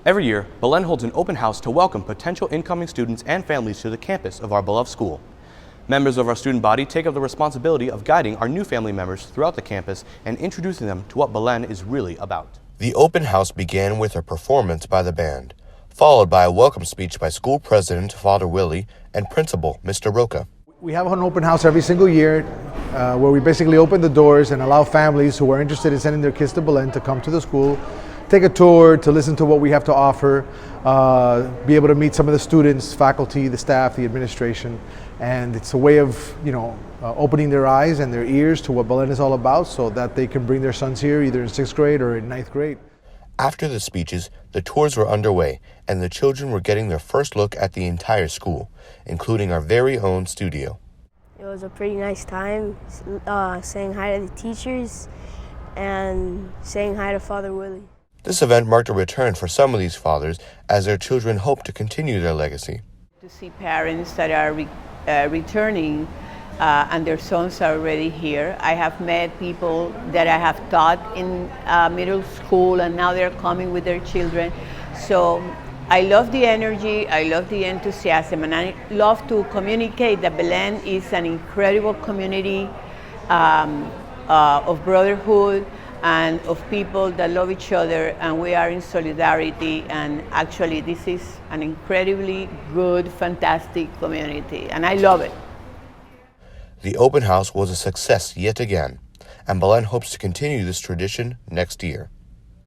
Every year, Belen holds an open house to welcome potential incoming students and families to the campus of our beloved school. Members of our student body take up the responsibility of guiding our new family members throughout the campus and introducing them to what Belen is really about. The open house began with a performance by the band, followed by a welcome speech by school president Father Willie and principal Mr. Roca. We have an open house every single year where we basically open the doors and allow families who are interested in sending their kids to Belen to come to the school, take a tour, to listen to what we have to offer, be able to meet some of the students, faculty, the staff, the administration. And it's a way of, opening their eyes and their ears to what Belen is all about so that they can bring their sons here either in 6th grade or in 9th grade. After the speeches, the tours were underway and the children were getting their first look at the entire school, including our very own studio. It was a pretty nice time, saying hi to the teachers and saying hi to Father Willie. This event marked a return for some of these fathers as their children hope to continue their legacy. To see parents that are returning and their sons are already here. I have met people that I have taught in middle school and now they're coming with their children. So I love the energy, I love the enthusiasm, and I love to communicate that Belen is an incredible community of brotherhood and of people that love each other, and we are in solidarity, and actually this is an incredibly good, fantastic community, and I love it. The open house was a success yet again, and Belen hopes to continue this tradition next year.